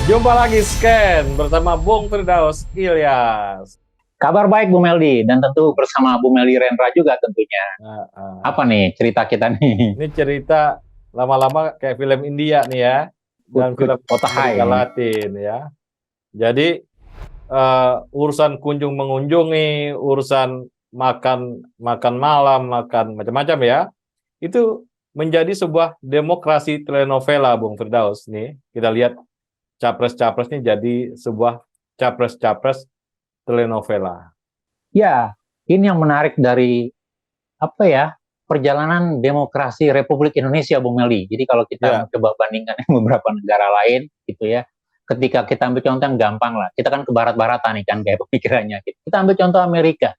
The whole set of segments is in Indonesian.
Jumpa lagi Scan bersama Bung Firdaus Ilyas. Kabar baik Bu Meldi, dan tentu bersama Bu Meldi Rendra juga tentunya. Nah, Apa nih cerita kita nih? ini cerita lama-lama kayak film India nih ya, dan film Otahai Amerika ini. Latin ya. Jadi urusan kunjung mengunjungi, urusan makan makan malam, makan macam-macam ya, itu menjadi sebuah demokrasi telenovela Bung Firdaus nih. Kita lihat capres-capresnya jadi sebuah capres-capres telenovela. Ya, ini yang menarik dari apa ya, perjalanan demokrasi Republik Indonesia, Bu Meldi. Jadi kalau kita Ya, mencoba bandingkan dengan beberapa negara lain, gitu ya, ketika kita ambil contoh yang gampang lah, kita kan ke barat-baratan nih kan kayak pemikirannya. Kita ambil contoh Amerika.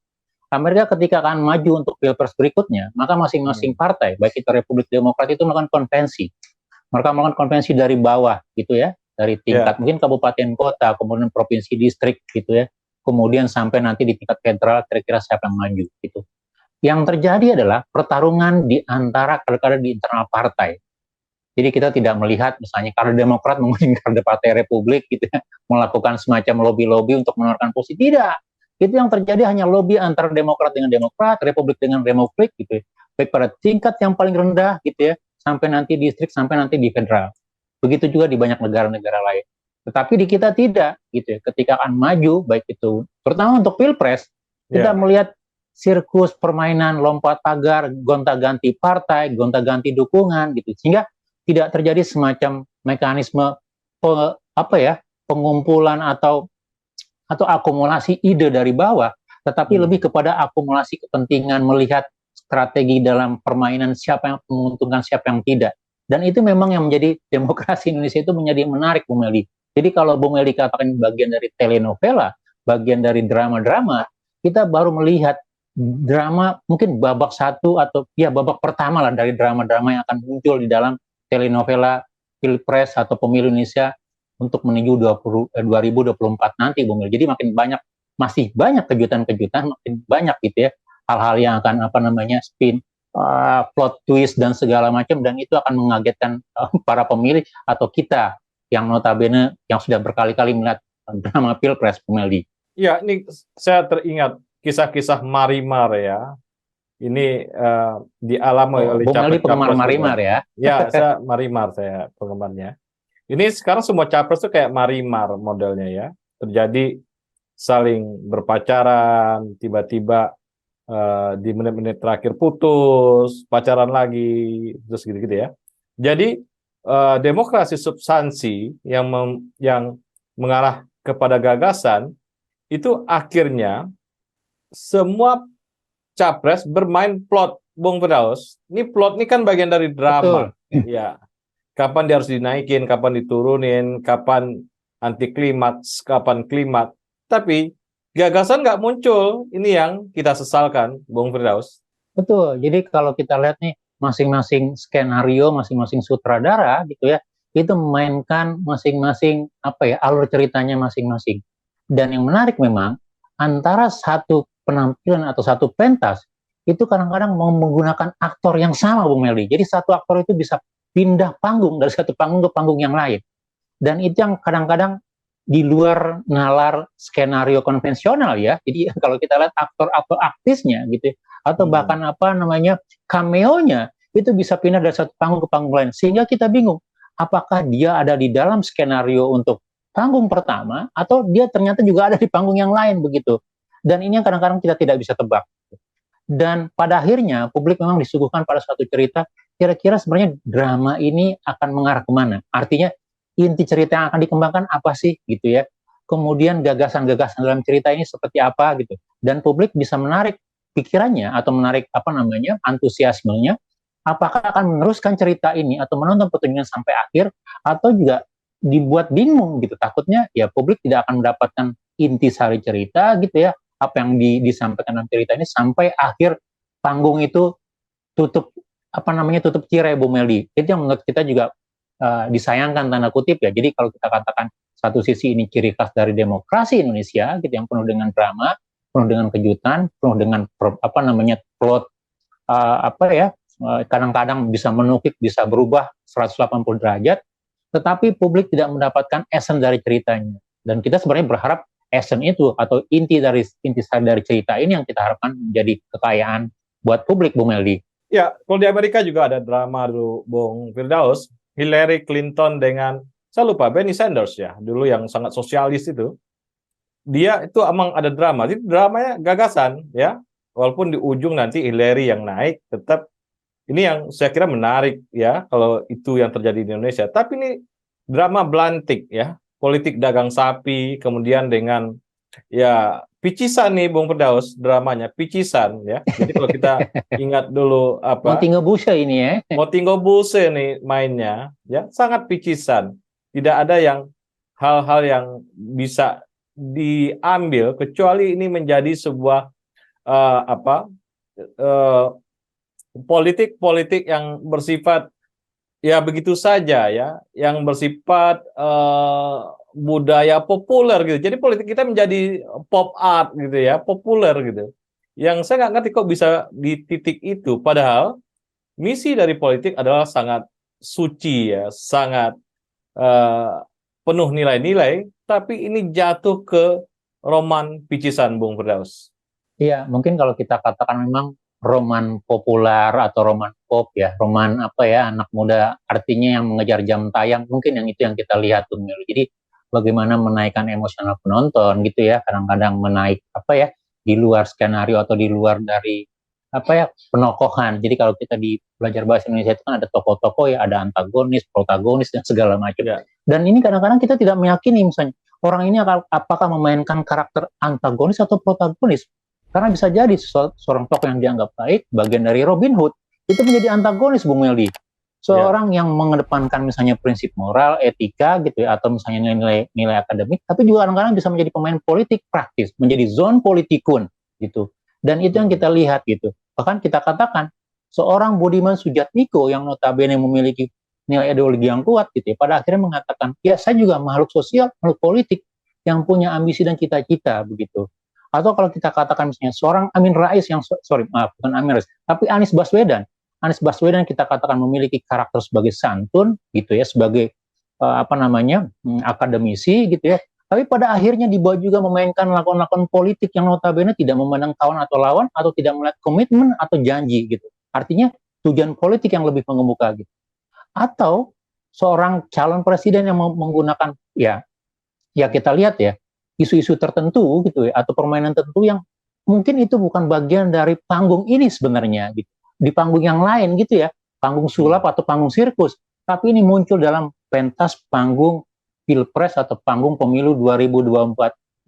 Amerika ketika akan maju untuk pilpres berikutnya, maka masing-masing hmm, partai, baik itu Republik Demokrat itu melakukan konvensi. Mereka melakukan konvensi dari bawah, gitu ya, dari tingkat ya. mungkin kabupaten kota, kemudian provinsi distrik, gitu ya, kemudian sampai nanti di tingkat federal kira-kira siapa yang maju, gitu. Yang terjadi adalah pertarungan di antara kader-kader di internal partai. Jadi kita tidak melihat misalnya kader Demokrat mengusung kader Partai Republik gitu ya, melakukan semacam lobby-lobby untuk menawarkan posisi. Tidak. Itu yang terjadi hanya lobby antara Demokrat dengan Demokrat, Republik dengan Republik gitu ya. Baik pada tingkat yang paling rendah gitu ya, sampai nanti distrik, sampai nanti di federal. Begitu juga di banyak negara-negara lain. Tetapi di kita tidak gitu ya. Ketika akan maju baik itu terutama untuk Pilpres, kita Ya, melihat sirkus permainan lompat pagar, gonta-ganti partai, gonta-ganti dukungan gitu. Sehingga tidak terjadi semacam mekanisme apa ya, pengumpulan atau akumulasi ide dari bawah, tetapi hmm. lebih kepada akumulasi kepentingan melihat strategi dalam permainan siapa yang menguntungkan siapa yang tidak. Dan itu memang yang menjadi demokrasi Indonesia itu menjadi menarik, Bu Meldi. Jadi kalau Bu Meldi katakan bagian dari telenovela, bagian dari drama-drama, kita baru melihat drama mungkin babak satu atau ya babak pertama lah dari drama-drama yang akan muncul di dalam telenovela Pilpres atau Pemilu Indonesia untuk menuju 2024 nanti, Bung. Jadi makin banyak, masih banyak kejutan-kejutan, makin banyak gitu ya, hal-hal yang akan apa namanya spin, plot twist dan segala macam, dan itu akan mengagetkan para pemilih atau kita yang notabene yang sudah berkali-kali melihat drama Pilpres, Bung Meldi. Ya, ini saya teringat kisah-kisah Marimar ya. Ini dialami Oh, oleh Bung Meldi penggemar capres-capres juga. Marimar ya. Ya, saya Marimar saya penggemarnya. Ini sekarang semua capres tuh kayak Marimar modelnya ya. Terjadi saling berpacaran, tiba-tiba di menit-menit terakhir putus, pacaran lagi, terus gitu-gitu ya. Jadi demokrasi substansi yang mengarah kepada gagasan itu akhirnya semua capres bermain plot, Bung Firdaus. Ini plot ini kan bagian dari drama. Betul. Ya, kapan dia harus dinaikin, kapan diturunin, kapan anti klimaks, kapan klimaks. Tapi gagasan nggak muncul. Ini yang kita sesalkan, Bung Firdaus. Betul. Jadi kalau kita lihat nih masing-masing skenario, masing-masing sutradara gitu ya, itu memainkan masing-masing apa ya, alur ceritanya masing-masing. Dan yang menarik memang antara satu penampilan atau satu pentas itu kadang-kadang mau menggunakan aktor yang sama, Bung Meldi. Jadi satu aktor itu bisa pindah panggung dari satu panggung ke panggung yang lain. Dan itu yang kadang-kadang di luar nalar skenario konvensional ya. Jadi kalau kita lihat aktor-aktor aktisnya gitu ya, atau bahkan apa namanya cameo-nya itu bisa pindah dari satu panggung ke panggung lain sehingga kita bingung apakah dia ada di dalam skenario untuk panggung pertama atau dia ternyata juga ada di panggung yang lain begitu. Dan ini yang kadang-kadang kita tidak bisa tebak. Dan pada akhirnya publik memang disuguhkan pada suatu cerita kira-kira sebenarnya drama ini akan mengarah kemana. Artinya inti cerita yang akan dikembangkan apa sih gitu ya. Kemudian gagasan-gagasan dalam cerita ini seperti apa gitu. Dan publik bisa menarik pikirannya atau menarik apa namanya antusiasmenya. Apakah akan meneruskan cerita ini atau menonton pertunjukan sampai akhir atau juga dibuat bingung gitu. Takutnya ya publik tidak akan mendapatkan inti sari cerita gitu ya. Apa yang disampaikan dalam cerita ini sampai akhir panggung itu tutup apa namanya tutup tirai, Bu Meldi. Itu yang menurut kita juga disayangkan tanda kutip ya. Jadi kalau kita katakan satu sisi ini ciri khas dari demokrasi Indonesia gitu yang penuh dengan drama, penuh dengan kejutan, penuh dengan apa namanya plot apa ya kadang-kadang bisa menukik, bisa berubah 180 derajat. tetapi publik tidak mendapatkan essence dari ceritanya. Dan kita sebenarnya berharap essence itu atau intisari dari cerita ini yang kita harapkan menjadi kekayaan buat publik, Bung Meldi. Ya, kalau di Amerika juga ada drama dulu, Bung Firdaus. Hillary Clinton dengan, saya lupa, Bernie Sanders ya, dulu yang sangat sosialis itu. Dia itu emang ada drama. Jadi dramanya gagasan ya. Walaupun di ujung nanti Hillary yang naik, tetap ini yang saya kira menarik ya kalau itu yang terjadi di Indonesia. Tapi ini drama belantik ya, politik dagang sapi, kemudian dengan ya picisan nih Bung Firdaus dramanya, picisan ya. Jadi kalau kita ingat dulu apa Montingo Busha ini ya. Motingo Buse nih mainnya ya, sangat picisan. Tidak ada yang hal-hal yang bisa diambil kecuali ini menjadi sebuah politik-politik yang bersifat ya begitu saja ya, yang bersifat budaya populer gitu. Jadi politik kita menjadi pop art gitu ya, populer gitu. Yang saya nggak ngerti kok bisa di titik itu, padahal misi dari politik adalah sangat suci ya, sangat penuh nilai-nilai, tapi ini jatuh ke roman picisan, Bung Firdaus. Iya, mungkin kalau kita katakan memang roman populer atau roman pop ya, roman apa ya, anak muda artinya yang mengejar jam tayang, mungkin yang itu yang kita lihat tuh. Jadi bagaimana menaikkan emosional penonton gitu ya, kadang-kadang menaik apa ya, di luar skenario atau di luar dari apa ya, penokohan. Jadi kalau kita di belajar bahasa Indonesia itu kan ada tokoh-tokoh ya, ada antagonis, protagonis dan segala macam. Ya. Dan ini kadang-kadang kita tidak meyakini misalnya orang ini apakah memainkan karakter antagonis atau protagonis. Karena bisa jadi seorang tokoh yang dianggap baik, bagian dari Robin Hood, itu menjadi antagonis, Bung Meldi. Seorang yang mengedepankan misalnya prinsip moral, etika gitu ya, atau misalnya nilai akademik, tapi juga kadang-kadang bisa menjadi pemain politik praktis, menjadi zon politikun gitu. Dan itu yang kita lihat gitu. Bahkan kita katakan, seorang Budiman Sujatmiko yang notabene memiliki nilai ideologi yang kuat gitu ya, pada akhirnya mengatakan, ya saya juga makhluk sosial, makhluk politik yang punya ambisi dan cita-cita begitu. Atau kalau kita katakan misalnya seorang Amin Rais yang bukan Amin Rais, tapi Anies Baswedan. Anies Baswedan kita katakan memiliki karakter sebagai santun gitu ya, sebagai akademisi gitu ya. Tapi pada akhirnya dibawa juga memainkan lakon-lakon politik yang notabene tidak memandang kawan atau lawan atau tidak melihat komitmen atau janji gitu. Artinya tujuan politik yang lebih mengemuka gitu. Atau seorang calon presiden yang menggunakan ya kita lihat ya isu-isu tertentu gitu ya, atau permainan tertentu yang mungkin itu bukan bagian dari panggung ini sebenarnya gitu. Di panggung yang lain gitu ya, panggung sulap atau panggung sirkus, tapi ini muncul dalam pentas panggung Pilpres atau panggung pemilu 2024.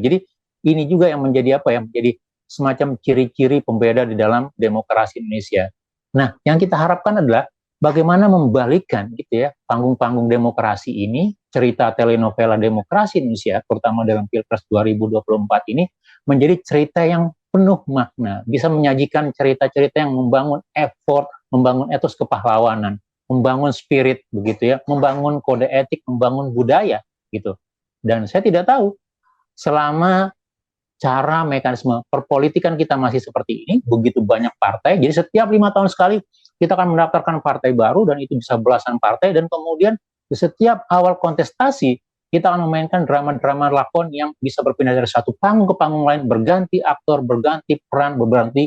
Jadi ini juga yang menjadi apa ya, menjadi semacam ciri-ciri pembeda di dalam demokrasi Indonesia. Nah, yang kita harapkan adalah bagaimana membalikkan gitu ya panggung-panggung demokrasi ini, cerita telenovela demokrasi Indonesia terutama dalam Pilpres 2024 ini menjadi cerita yang penuh makna, bisa menyajikan cerita-cerita yang membangun effort, membangun etos kepahlawanan, membangun spirit begitu ya, membangun kode etik, membangun budaya gitu. Dan saya tidak tahu selama cara mekanisme perpolitikan kita masih seperti ini, begitu banyak partai, jadi setiap 5 tahun sekali kita akan mendaftarkan partai baru dan itu bisa belasan partai dan kemudian di setiap awal kontestasi kita akan memainkan drama-drama lakon yang bisa berpindah dari satu panggung ke panggung lain, berganti aktor, berganti peran, berganti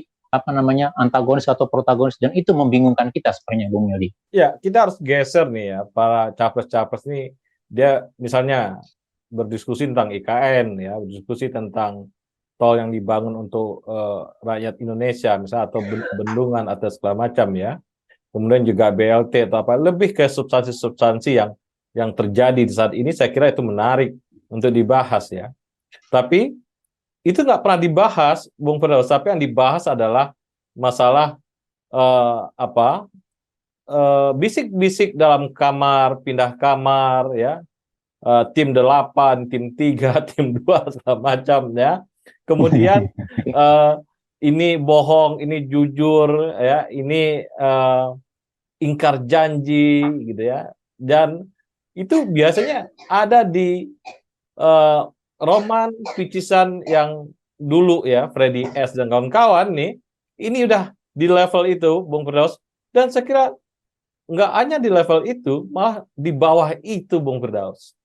antagonis atau protagonis, dan itu membingungkan kita sebenarnya, Bung Yodi. Ya, kita harus geser nih ya, para capres-capres nih, dia misalnya berdiskusi tentang IKN ya, berdiskusi tentang tol yang dibangun untuk rakyat Indonesia misalnya, atau bendungan atau segala macam ya. Kemudian juga BLT atau apa, lebih ke substansi-substansi yang terjadi di saat ini, saya kira itu menarik untuk dibahas ya. Tapi itu nggak pernah dibahas, Bung Firdaus, tapi yang dibahas adalah masalah bisik-bisik dalam kamar, pindah kamar ya, tim 8, tim 3, tim 2 segala macam ya. Kemudian ini bohong, ini jujur ya, ini ingkar janji gitu ya. Dan itu biasanya ada di roman picisan yang dulu ya, Freddy S dan kawan-kawan nih, ini udah di level itu, Bung Firdaus. Dan saya kira nggak hanya di level itu, malah di bawah itu, Bung Firdaus.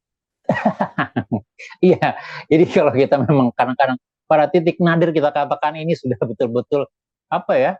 Iya, jadi kalau kita memang kadang-kadang pada titik nadir kita katakan ini sudah betul-betul apa ya,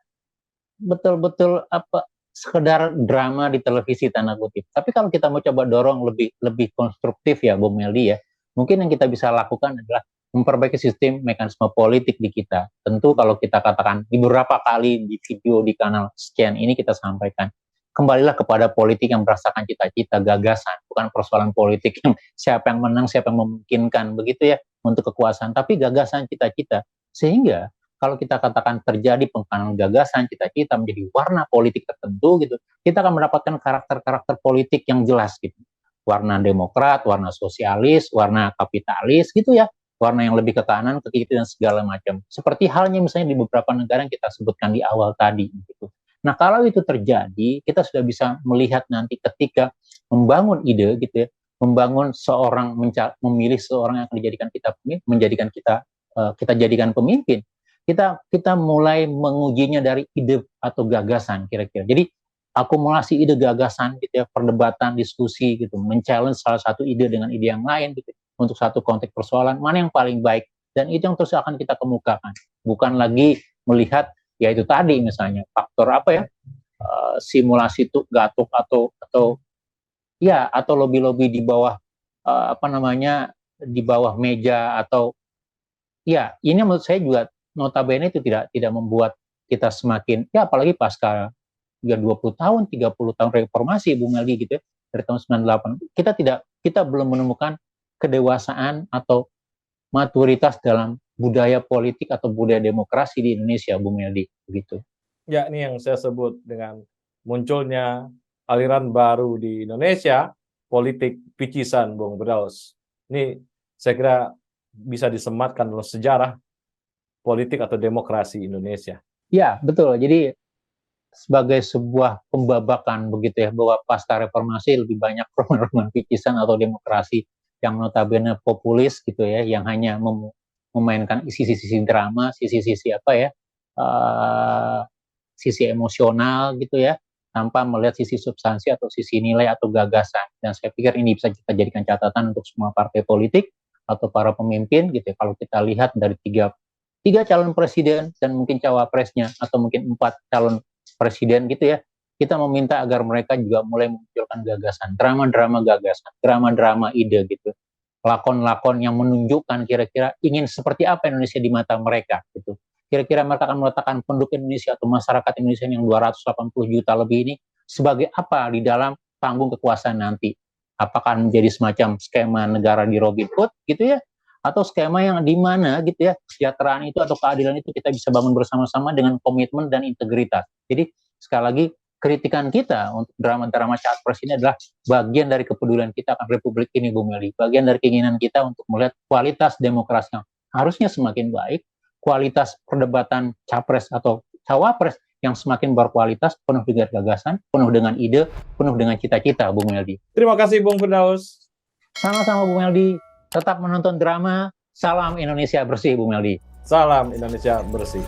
betul-betul apa sekedar drama di televisi tanda kutip. Tapi kalau kita mau coba dorong lebih lebih konstruktif ya, Bung Meldi ya, mungkin yang kita bisa lakukan adalah memperbaiki sistem mekanisme politik di kita. Tentu kalau kita katakan di beberapa kali di video di kanal sekian ini kita sampaikan, kembalilah kepada politik yang berdasarkan cita-cita, gagasan, bukan persoalan politik yang siapa yang menang, siapa yang memungkinkan begitu ya untuk kekuasaan, tapi gagasan, cita-cita. Sehingga kalau kita katakan terjadi pengkanan gagasan, cita-cita menjadi warna politik tertentu gitu, kita akan mendapatkan karakter-karakter politik yang jelas gitu. Warna demokrat, warna sosialis, warna kapitalis gitu ya, warna yang lebih ke kanan, ke kiri dan segala macam. Seperti halnya misalnya di beberapa negara yang kita sebutkan di awal tadi gitu. Nah, kalau itu terjadi, kita sudah bisa melihat nanti ketika membangun ide gitu ya, membangun seorang memilih seorang yang akan dijadikan kita menjadikan kita jadikan pemimpin. Kita mulai mengujinya dari ide atau gagasan kira-kira. Jadi akumulasi ide gagasan gitu ya, perdebatan, diskusi gitu, men-challenge salah satu ide dengan ide yang lain gitu untuk satu konteks persoalan mana yang paling baik, dan itu yang terus akan kita kemukakan. Bukan lagi melihat ya itu tadi misalnya faktor apa ya, simulasi tuh gatuk atau ya atau lobby-lobby di bawah apa namanya di bawah meja atau ya ini menurut saya juga notabene itu tidak membuat kita semakin ya apalagi pasca 20 tahun 30 tahun reformasi Bung Meldi gitu ya, dari tahun 98 kita belum menemukan kedewasaan atau maturitas dalam budaya politik atau budaya demokrasi di Indonesia Bung Meldi begitu. Ya, ini yang saya sebut dengan munculnya aliran baru di Indonesia, politik picisan, Bung Firdaus. Ini saya kira bisa disematkan dalam sejarah politik atau demokrasi Indonesia. Ya, betul. Jadi sebagai sebuah pembabakan begitu ya, bahwa pasca reformasi lebih banyak roman-roman picisan atau demokrasi yang notabene populis gitu ya, yang hanya memainkan sisi-sisi drama, sisi-sisi apa ya, sisi emosional gitu ya, tanpa melihat sisi substansi atau sisi nilai atau gagasan. Dan saya pikir ini bisa kita jadikan catatan untuk semua partai politik atau para pemimpin gitu ya. Kalau kita lihat dari tiga calon presiden dan mungkin cawapresnya atau mungkin 4 calon presiden gitu ya, kita meminta agar mereka juga mulai memunculkan gagasan, drama-drama gagasan, drama-drama ide gitu, lakon-lakon yang menunjukkan kira-kira ingin seperti apa Indonesia di mata mereka gitu. Kira-kira mereka akan meletakkan penduduk Indonesia atau masyarakat Indonesia yang 280 juta lebih ini sebagai apa di dalam panggung kekuasaan nanti. Apakah menjadi semacam skema negara di Robin Hood gitu ya, atau skema yang di mana gitu ya kesejahteraan itu atau keadilan itu kita bisa bangun bersama-sama dengan komitmen dan integritas. Jadi sekali lagi kritikan kita untuk drama-drama capres ini adalah bagian dari kepedulian kita akan Republik ini, Bung Meldi. Bagian dari keinginan kita untuk melihat kualitas demokrasi yang harusnya semakin baik, kualitas perdebatan capres atau cawapres yang semakin berkualitas, penuh dengan gagasan, penuh dengan ide, penuh dengan cita-cita, Bung Meldi. Terima kasih, Bung Firdaus. Sama-sama, Bung Meldi. Tetap menonton drama. Salam Indonesia bersih, Bung Meldi. Salam Indonesia bersih.